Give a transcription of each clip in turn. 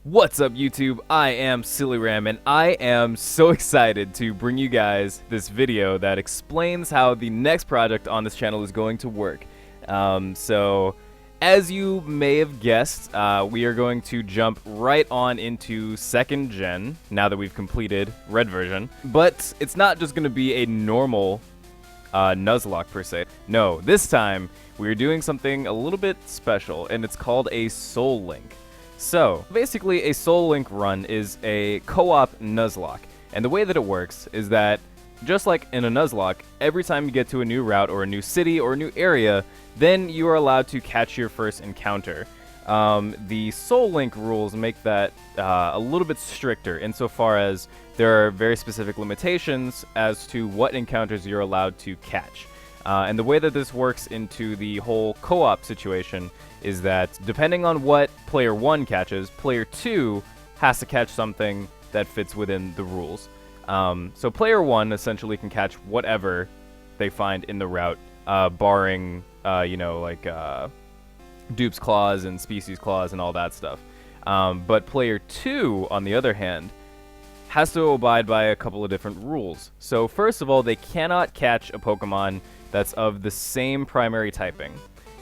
What's up, YouTube? I am Sillyram, and I am so excited to bring you guys this video that explains how the next project on this channel is going to work. So, as you may have guessed, we are going to jump right on into 2nd gen, now that we've completed red version. But it's not just going to be a normal Nuzlocke per se. No, this time we're doing something a little bit special, and it's called a Soul Link. So, basically, a Soul Link run is a co-op Nuzlocke, and the way that it works is that, just like in a Nuzlocke, every time you get to a new route or a new city or a new area, then you are allowed to catch your first encounter. The Soul Link rules make that a little bit stricter insofar as there are very specific limitations as to what encounters you're allowed to catch. And the way that this works into the whole co-op situation is that depending on what player 1 catches, player 2 has to catch something that fits within the rules. So player 1 essentially can catch whatever they find in the route, barring, Dupe's Claws and Species Claws and all that stuff. But player 2, on the other hand, has to abide by a couple of different rules. So first of all, they cannot catch a Pokemon that's of the same primary typing.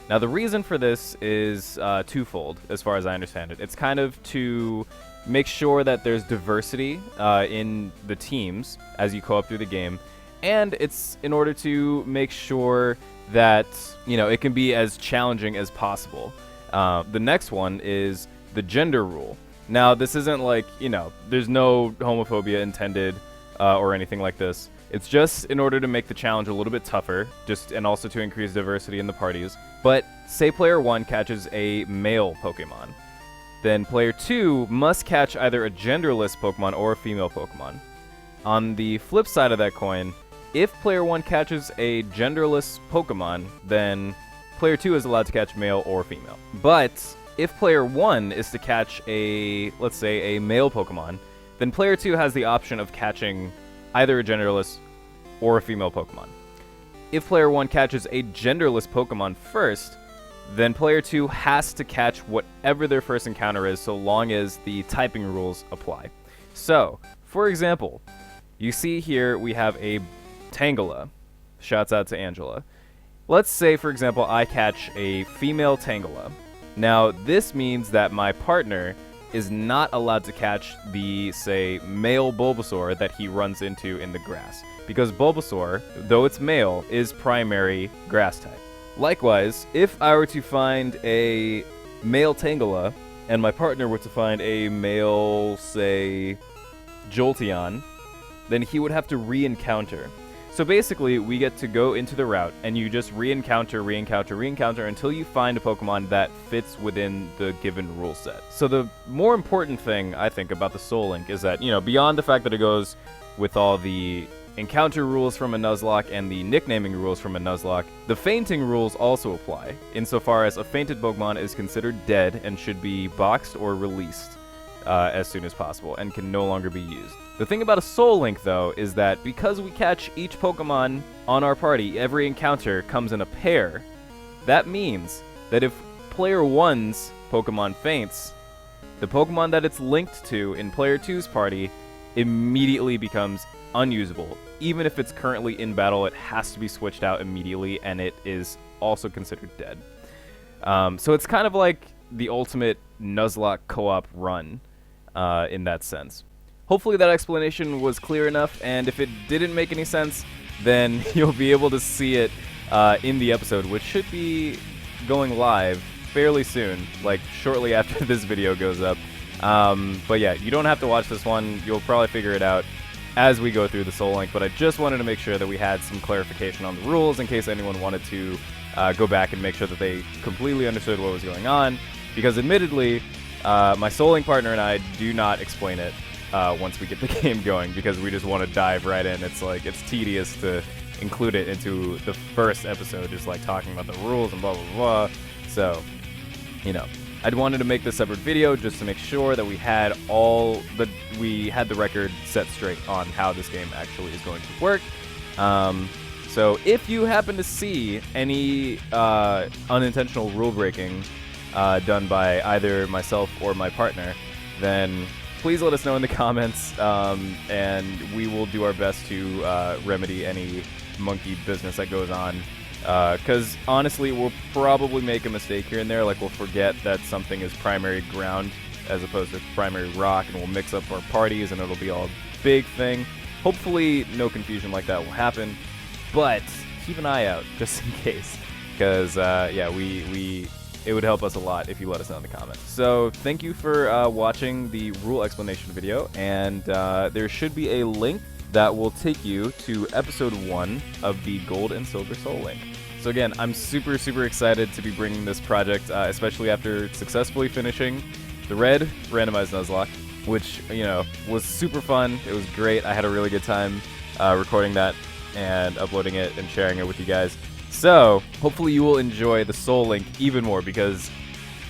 Now, the reason for this is twofold, as far as I understand it. It's kind of to make sure that there's diversity in the teams as you go up through the game, and it's in order to make sure that, it can be as challenging as possible. The next one is the gender rule. Now, this isn't like, there's no homophobia intended or anything like this. It's just in order to make the challenge a little bit tougher, and also to increase diversity in the parties. But say player 1 catches a male Pokemon, then player 2 must catch either a genderless Pokemon or a female Pokemon. On the flip side of that coin, if player 1 catches a genderless Pokemon, then player 2 is allowed to catch male or female. But if player 1 is to catch let's say a male Pokemon, then player 2 has the option of catching either a genderless or a female Pokemon. If player 1 catches a genderless Pokemon first, then player 2 has to catch whatever their first encounter is, so long as the typing rules apply. So, for example, you see here we have a Tangela. Shouts out to Angela. Let's say, for example, I catch a female Tangela. Now, this means that my partner is not allowed to catch the, say, male Bulbasaur that he runs into in the grass, because Bulbasaur, though it's male, is primary grass type. Likewise, if I were to find a male Tangela, and my partner were to find a male, say, Jolteon, then he would have to re-encounter. So basically, we get to go into the route, and you just re-encounter until you find a Pokemon that fits within the given rule set. So the more important thing, I think, about the Soul Link is that, beyond the fact that it goes with all the encounter rules from a Nuzlocke and the nicknaming rules from a Nuzlocke, the fainting rules also apply, insofar as a fainted Pokemon is considered dead and should be boxed or released as soon as possible, and can no longer be used. The thing about a Soul Link, though, is that because we catch each Pokemon on our party, every encounter comes in a pair. That means that if player 1's Pokemon faints, the Pokemon that it's linked to in player 2's party immediately becomes unusable. Even if it's currently in battle, it has to be switched out immediately, and it is also considered dead. So it's kind of like the ultimate Nuzlocke co-op run in that sense. Hopefully that explanation was clear enough, and if it didn't make any sense, then you'll be able to see it in the episode, which should be going live fairly soon, like shortly after this video goes up. But yeah, you don't have to watch this one. You'll probably figure it out as we go through the Soul Link, but I just wanted to make sure that we had some clarification on the rules in case anyone wanted to go back and make sure that they completely understood what was going on, because admittedly, my Soul Link partner and I do not explain it once we get the game going, because we just want to dive right in. It's tedious to include it into the first episode, just like talking about the rules and blah blah blah. So, I'd wanted to make this separate video just to make sure that we had the record set straight on how this game actually is going to work. So if you happen to see any unintentional rule breaking done by either myself or my partner, then please let us know in the comments, and we will do our best to remedy any monkey business that goes on. Because honestly, we'll probably make a mistake here and there, like we'll forget that something is primary ground as opposed to primary rock, and we'll mix up our parties, and it'll be all big thing. Hopefully, no confusion like that will happen, but keep an eye out just in case, because yeah, it would help us a lot if you let us know in the comments. So thank you for watching the rule explanation video, and there should be a link that will take you to episode 1 of the Gold and Silver Soul Link. So again, I'm super, super excited to be bringing this project, especially after successfully finishing the Red Randomized Nuzlocke, which, you know, was super fun. It was great. I had a really good time recording that and uploading it and sharing it with you guys. So hopefully you will enjoy the Soul Link even more, because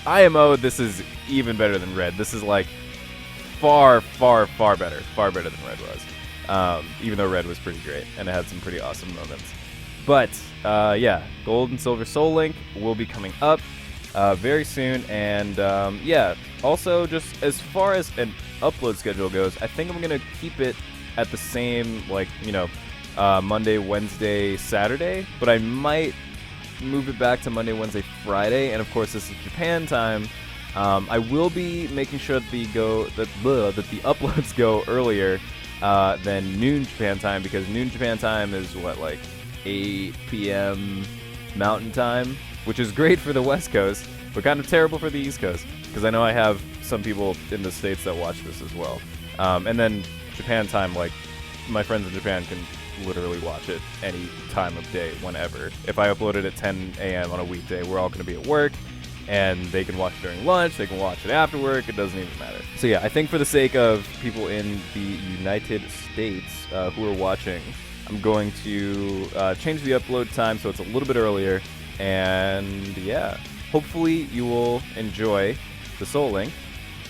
IMO, this is even better than Red. This is like far, far, far better. Far better than Red was. Even though Red was pretty great and it had some pretty awesome moments. But yeah, Gold and Silver Soul Link will be coming up very soon. And yeah, also just as far as an upload schedule goes, I think I'm going to keep it at the same, like, you know, Monday, Wednesday, Saturday, but I might move it back to Monday, Wednesday, Friday, and of course this is Japan time. I will be making sure that the uploads go earlier than noon Japan time, because noon Japan time is what, like 8 p.m. Mountain time, which is great for the West Coast, but kind of terrible for the East Coast, because I know I have some people in the States that watch this as well. And then Japan time, like, my friends in Japan can literally watch it any time of day, whenever. If I upload it at 10 a.m. on a weekday, we're all going to be at work, and they can watch it during lunch, they can watch it after work, it doesn't even matter. So yeah, I think for the sake of people in the United States who are watching, I'm going to change the upload time so it's a little bit earlier, and yeah, hopefully you will enjoy the Soul Link.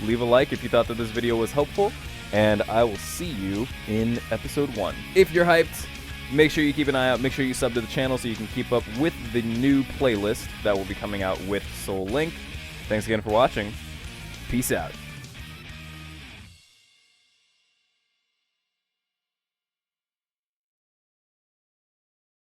Leave a like if you thought that this video was helpful, and I will see you in episode 1. If you're hyped, make sure you keep an eye out. Make sure you sub to the channel so you can keep up with the new playlist that will be coming out with Soul Link. Thanks again for watching. Peace out.